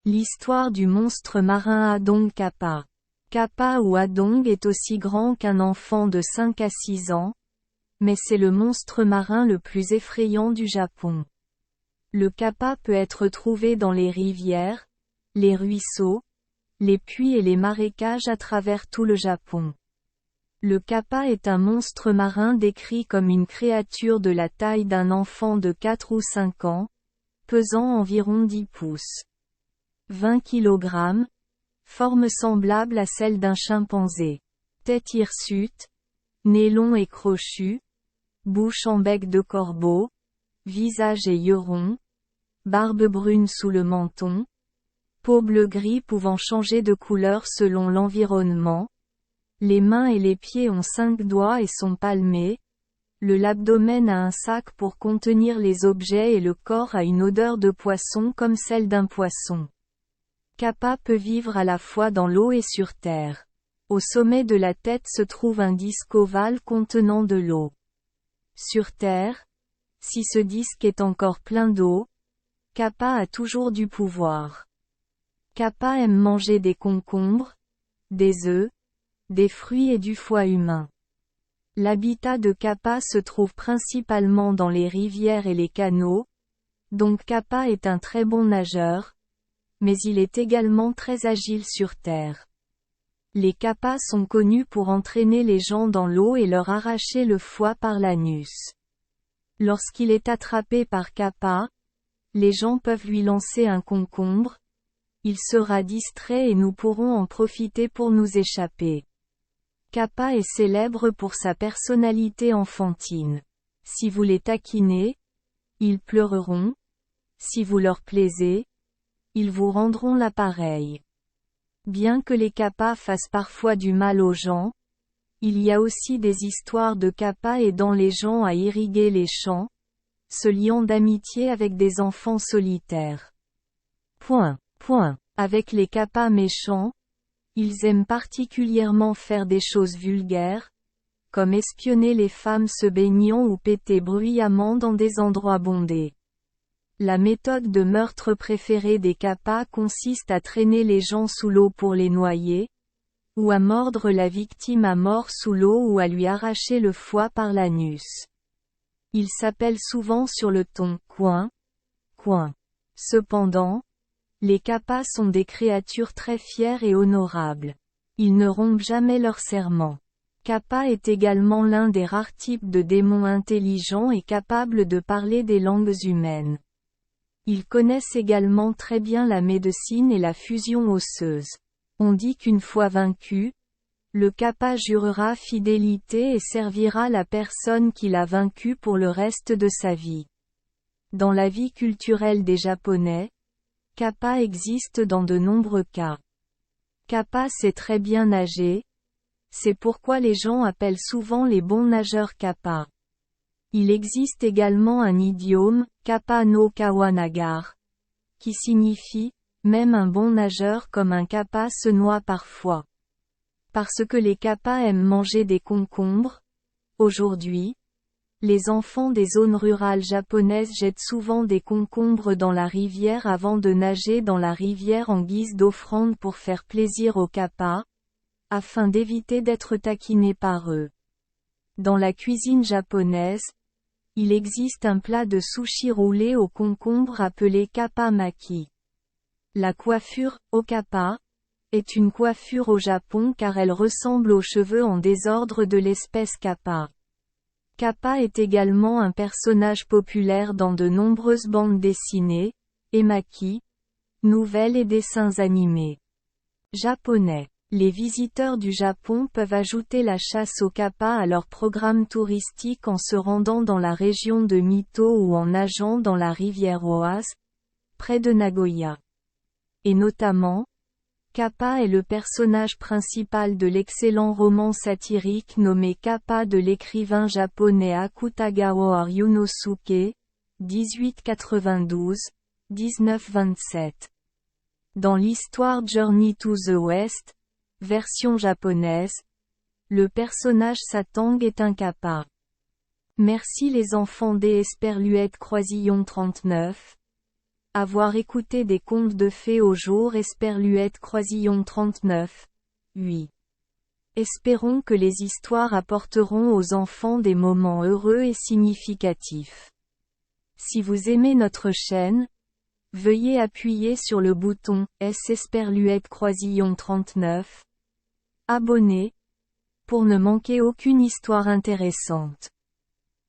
L'histoire du monstre marin Adong Kappa. Kappa ou Adong est aussi grand qu'un enfant de 5 à 6 ans, mais c'est le monstre marin le plus effrayant du Japon. Le kappa peut être trouvé dans les rivières, les ruisseaux, les puits et les marécages à travers tout le Japon. Le kappa est un monstre marin décrit comme une créature de la taille d'un enfant de 4 ou 5 ans, pesant environ 10 pouces. 20 kg, forme semblable à celle d'un chimpanzé. Tête hirsute, nez long et crochu, bouche en bec de corbeau, visage et yeux ronds, barbe brune sous le menton, peau bleu-gris pouvant changer de couleur selon l'environnement. Les mains et les pieds ont 5 doigts et sont palmés. L'abdomen a un sac pour contenir les objets et le corps a une odeur de poisson comme celle d'un poisson. Kappa peut vivre à la fois dans l'eau et sur terre. Au sommet de la tête se trouve un disque ovale contenant de l'eau. Sur terre, si ce disque est encore plein d'eau, Kappa a toujours du pouvoir. Kappa aime manger des concombres, des œufs, des fruits et du foie humain. L'habitat de Kappa se trouve principalement dans les rivières et les canaux, donc Kappa est un très bon nageur, mais il est également très agile sur terre. Les kappas sont connus pour entraîner les gens dans l'eau et leur arracher le foie par l'anus. Lorsqu'il est attrapé par Kappa, les gens peuvent lui lancer un concombre, il sera distrait et nous pourrons en profiter pour nous échapper. Kappa est célèbre pour sa personnalité enfantine. Si vous les taquinez, ils pleureront. Si vous leur plaisez, ils vous rendront l'appareil. Bien que les kappas fassent parfois du mal aux gens, il y a aussi des histoires de kappas aidant les gens à irriguer les champs, se liant d'amitié avec des enfants solitaires. Avec les kappas méchants, ils aiment particulièrement faire des choses vulgaires, comme espionner les femmes se baignant ou péter bruyamment dans des endroits bondés. La méthode de meurtre préférée des kappas consiste à traîner les gens sous l'eau pour les noyer, ou à mordre la victime à mort sous l'eau ou à lui arracher le foie par l'anus. Ils s'appellent souvent sur le ton « coin ». Cependant, les kappas sont des créatures très fières et honorables. Ils ne rompent jamais leur serment. Kappa est également l'un des rares types de démons intelligents et capables de parler des langues humaines. Ils connaissent également très bien la médecine et la fusion osseuse. On dit qu'une fois vaincu, le kappa jurera fidélité et servira la personne qui l'a vaincu pour le reste de sa vie. Dans la vie culturelle des Japonais, kappa existe dans de nombreux cas. Kappa sait très bien nager, c'est pourquoi les gens appellent souvent les bons nageurs kappa. Il existe également un idiome, kappa no kawanagar, qui signifie, même un bon nageur comme un kappa se noie parfois. Parce que les kappas aiment manger des concombres, aujourd'hui, les enfants des zones rurales japonaises jettent souvent des concombres dans la rivière avant de nager dans la rivière en guise d'offrande pour faire plaisir aux kappas, afin d'éviter d'être taquinés par eux. Dans la cuisine japonaise, il existe un plat de sushi roulé au concombre appelé kappa maki. La coiffure, au kappa, est une coiffure au Japon car elle ressemble aux cheveux en désordre de l'espèce kappa. Kappa est également un personnage populaire dans de nombreuses bandes dessinées, emaki, nouvelles et dessins animés. Japonais. Les visiteurs du Japon peuvent ajouter la chasse au kappa à leur programme touristique en se rendant dans la région de Mito ou en nageant dans la rivière Oise, près de Nagoya. Et notamment, Kappa est le personnage principal de l'excellent roman satirique nommé Kappa de l'écrivain japonais Akutagawa Ryunosuke, 1892-1927. Dans l'histoire Journey to the West, version japonaise, le personnage Satang est un kappa. Merci les enfants d'Esperluette Croisillon 39. Avoir écouté des contes de fées au jour Esperluette Croisillon 39. 8. Espérons que les histoires apporteront aux enfants des moments heureux et significatifs. Si vous aimez notre chaîne, veuillez appuyer sur le bouton S Esperluette Croisillon 39. Abonner, pour ne manquer aucune histoire intéressante.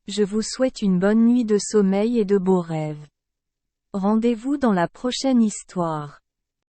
Je vous souhaite une bonne nuit de sommeil et de beaux rêves. Rendez-vous dans la prochaine histoire.